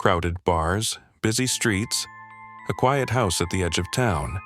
crowded bars, busy streets, a quiet house at the edge of town.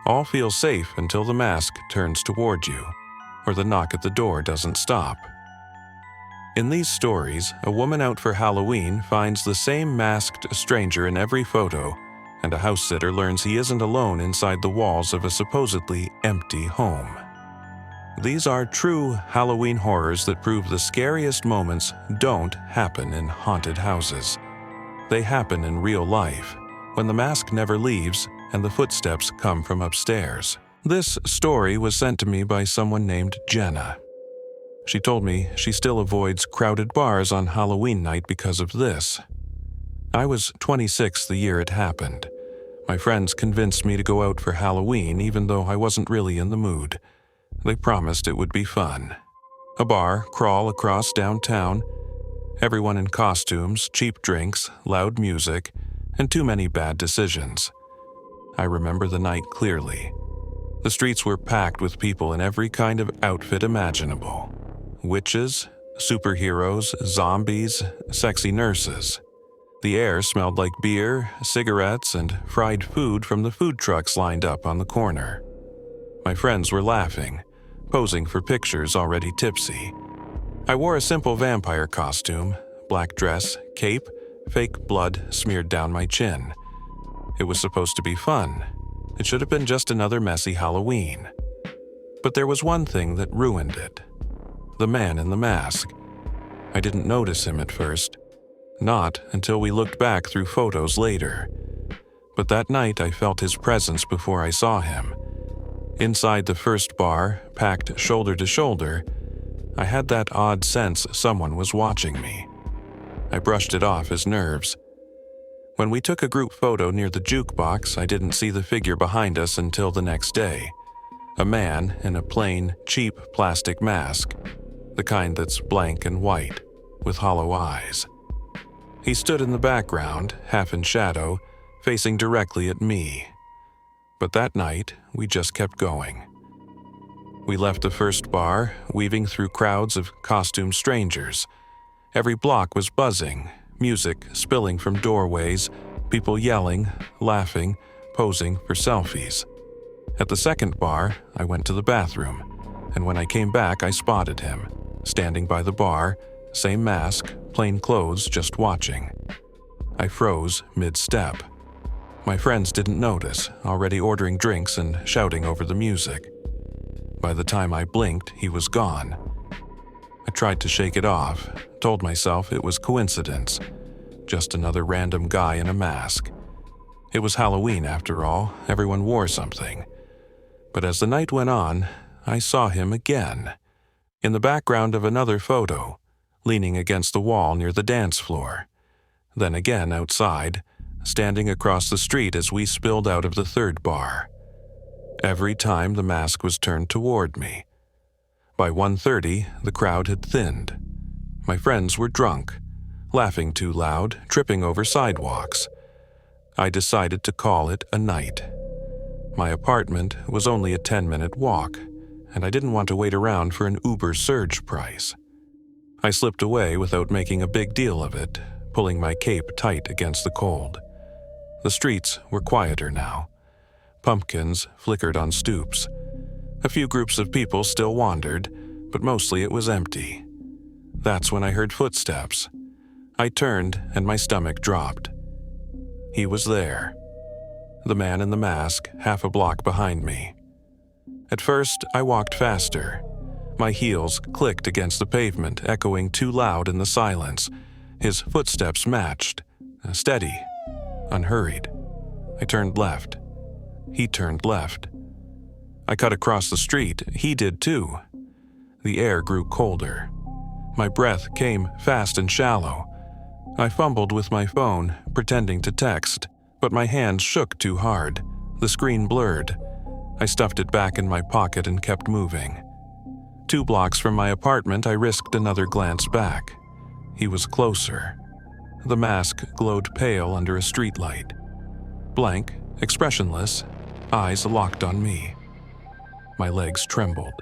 All feel safe until the mask turns toward you, or the knock at the door doesn't stop. In these stories, a woman out for Halloween finds the same masked stranger in every photo, and a house sitter learns he isn't alone inside the walls of a supposedly empty home. These are true Halloween horrors that prove the scariest moments don't happen in haunted houses. They happen in real life, when the mask never leaves and the footsteps come from upstairs. This story was sent to me by someone named Jenna. She told me she still avoids crowded bars on Halloween night because of this. I was 26 the year it happened. My friends convinced me to go out for Halloween even though I wasn't really in the mood. They promised it would be fun. A bar crawl across downtown, everyone in costumes, cheap drinks, loud music, and too many bad decisions. I remember the night clearly. The streets were packed with people in every kind of outfit imaginable. Witches, superheroes, zombies, sexy nurses. The air smelled like beer, cigarettes, and fried food from the food trucks lined up on the corner. My friends were laughing, posing for pictures already tipsy. I wore a simple vampire costume, black dress, cape, fake blood smeared down my chin. It was supposed to be fun. It should have been just another messy Halloween. But there was one thing that ruined it. The man in the mask. I didn't notice him at first. Not until we looked back through photos later. But that night I felt his presence before I saw him. Inside the first bar, packed shoulder to shoulder, I had that odd sense someone was watching me. I brushed it off as nerves. When we took a group photo near the jukebox, I didn't see the figure behind us until the next day. A man in a plain, cheap plastic mask, the kind that's blank and white, with hollow eyes. He stood in the background, half in shadow, facing directly at me. But that night, we just kept going. We left the first bar, weaving through crowds of costumed strangers. Every block was buzzing, music spilling from doorways, people yelling, laughing, posing for selfies. At the second bar, I went to the bathroom, and when I came back, I spotted him, standing by the bar, same mask, plain clothes, just watching. I froze mid-step. My friends didn't notice, already ordering drinks and shouting over the music. By the time I blinked, he was gone. I tried to shake it off, told myself it was coincidence, just another random guy in a mask. It was Halloween after all, everyone wore something. But as the night went on, I saw him again, in the background of another photo, leaning against the wall near the dance floor. Then again outside, standing across the street as we spilled out of the third bar. Every time the mask was turned toward me. By 1:30, the crowd had thinned. My friends were drunk, laughing too loud, tripping over sidewalks. I decided to call it a night. My apartment was only a 10-minute walk, and I didn't want to wait around for an Uber surge price. I slipped away without making a big deal of it, pulling my cape tight against the cold. The streets were quieter now. Pumpkins flickered on stoops. A few groups of people still wandered, but mostly it was empty. That's when I heard footsteps. I turned and my stomach dropped. He was there. The man in the mask, half a block behind me. At first, I walked faster. My heels clicked against the pavement, echoing too loud in the silence. His footsteps matched, steady, unhurried. I turned left. He turned left. I cut across the street. He did too. The air grew colder. My breath came fast and shallow. I fumbled with my phone, pretending to text, but my hands shook too hard. The screen blurred. I stuffed it back in my pocket and kept moving. 2 blocks from my apartment, I risked another glance back. He was closer. The mask glowed pale under a streetlight. Blank, expressionless, eyes locked on me. My legs trembled.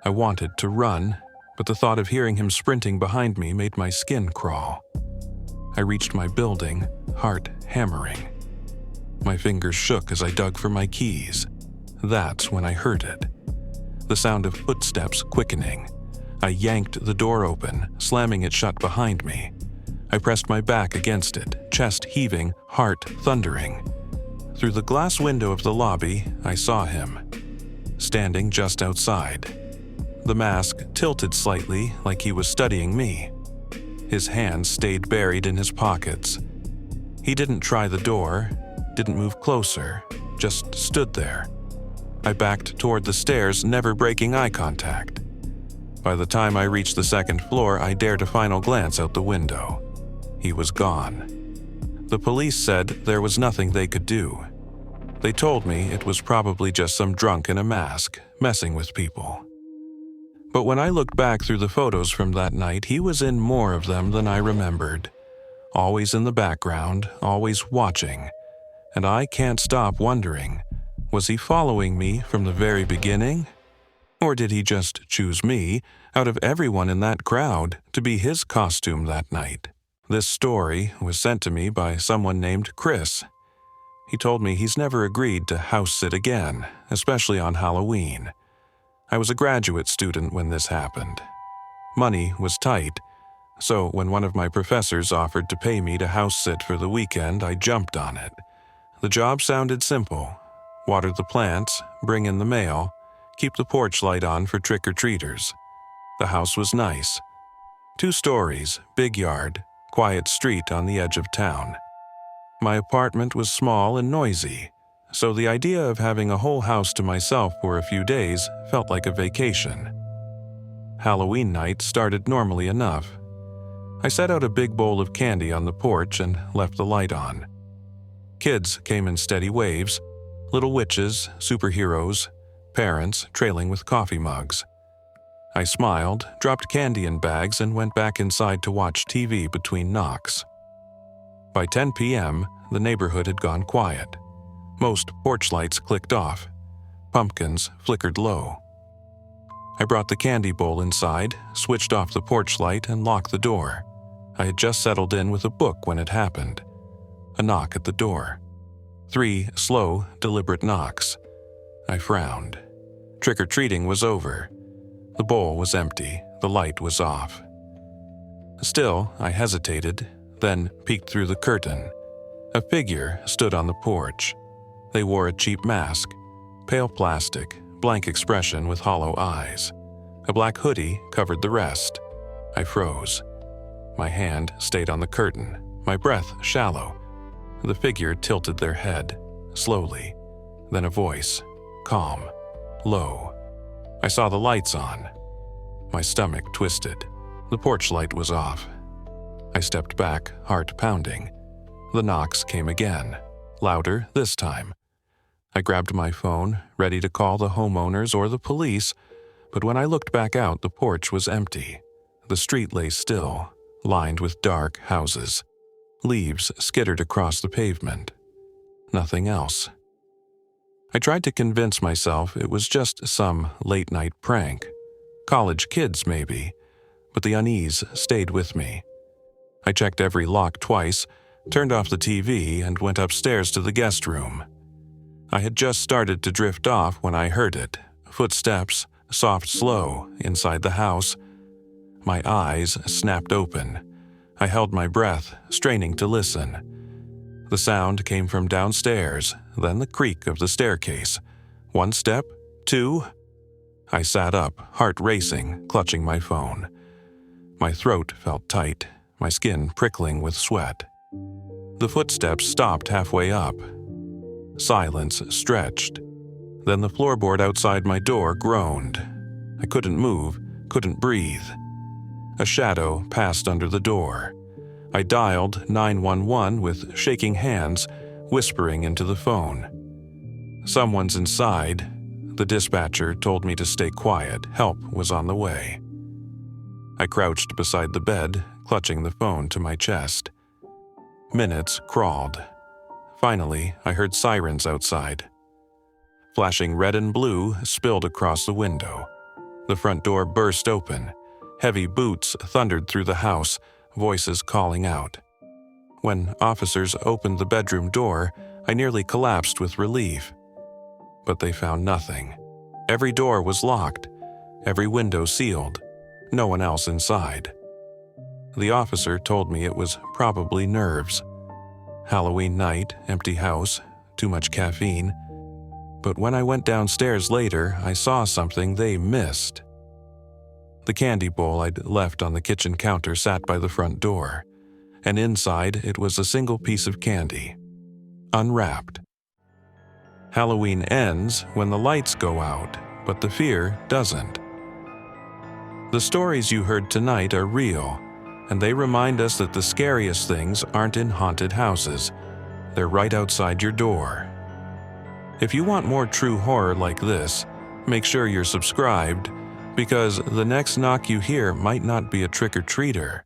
I wanted to run, but the thought of hearing him sprinting behind me made my skin crawl. I reached my building, heart hammering. My fingers shook as I dug for my keys. That's when I heard it. The sound of footsteps quickening. I yanked the door open, slamming it shut behind me. I pressed my back against it, chest heaving, heart thundering. Through the glass window of the lobby, I saw him, standing just outside. The mask tilted slightly, like he was studying me. His hands stayed buried in his pockets. He didn't try the door, didn't move closer, just stood there. I backed toward the stairs, never breaking eye contact. By the time I reached the second floor, I dared a final glance out the window. He was gone. The police said there was nothing they could do. They told me it was probably just some drunk in a mask, messing with people. But when I looked back through the photos from that night, he was in more of them than I remembered. Always in the background, always watching. And I can't stop wondering, was he following me from the very beginning? Or did he just choose me, out of everyone in that crowd, to be his costume that night? This story was sent to me by someone named Chris. He told me he's never agreed to house sit again, especially on Halloween. I was a graduate student when this happened. Money was tight, so when one of my professors offered to pay me to house sit for the weekend, I jumped on it. The job sounded simple. Water the plants, bring in the mail, keep the porch light on for trick-or-treaters. The house was nice. 2 stories, big yard, quiet street on the edge of town. My apartment was small and noisy, so the idea of having a whole house to myself for a few days felt like a vacation. Halloween night started normally enough. I set out a big bowl of candy on the porch and left the light on. Kids came in steady waves, little witches, superheroes, parents trailing with coffee mugs. I smiled, dropped candy in bags, and went back inside to watch TV between knocks. By 10 p.m., the neighborhood had gone quiet. Most porch lights clicked off. Pumpkins flickered low. I brought the candy bowl inside, switched off the porch light, and locked the door. I had just settled in with a book when it happened. A knock at the door. 3 slow, deliberate knocks. I frowned. Trick-or-treating was over. The bowl was empty, the light was off. Still, I hesitated, then peeked through the curtain. A figure stood on the porch. They wore a cheap mask, pale plastic, blank expression with hollow eyes. A black hoodie covered the rest. I froze. My hand stayed on the curtain, my breath shallow. The figure tilted their head, slowly. Then a voice, calm, low. I saw the lights on. My stomach twisted. The porch light was off. I stepped back, heart pounding. The knocks came again, louder this time. I grabbed my phone, ready to call the homeowners or the police, but when I looked back out, the porch was empty. The street lay still, lined with dark houses. Leaves skittered across the pavement. Nothing else. I tried to convince myself it was just some late-night prank. College kids, maybe, but the unease stayed with me. I checked every lock twice, turned off the TV, and went upstairs to the guest room. I had just started to drift off when I heard it. Footsteps, soft, slow, inside the house. My eyes snapped open. I held my breath, straining to listen. The sound came from downstairs, then the creak of the staircase. 1 step, 2. I sat up, heart racing, clutching my phone. My throat felt tight, my skin prickling with sweat. The footsteps stopped halfway up. Silence stretched. Then the floorboard outside my door groaned. I couldn't move, couldn't breathe. A shadow passed under the door. I dialed 911 with shaking hands, whispering into the phone. Someone's inside. The dispatcher told me to stay quiet. Help was on the way. I crouched beside the bed, clutching the phone to my chest. Minutes crawled. Finally, I heard sirens outside. Flashing red and blue spilled across the window. The front door burst open. Heavy boots thundered through the house, voices calling out. When officers opened the bedroom door, I nearly collapsed with relief. But they found nothing. Every door was locked, every window sealed, no one else inside. The officer told me it was probably nerves. Halloween night, empty house, too much caffeine. But when I went downstairs later, I saw something they missed. The candy bowl I'd left on the kitchen counter sat by the front door, and inside it was a single piece of candy, unwrapped. Halloween ends when the lights go out, but the fear doesn't. The stories you heard tonight are real, and they remind us that the scariest things aren't in haunted houses. They're right outside your door. If you want more true horror like this, make sure you're subscribed, because the next knock you hear might not be a trick-or-treater.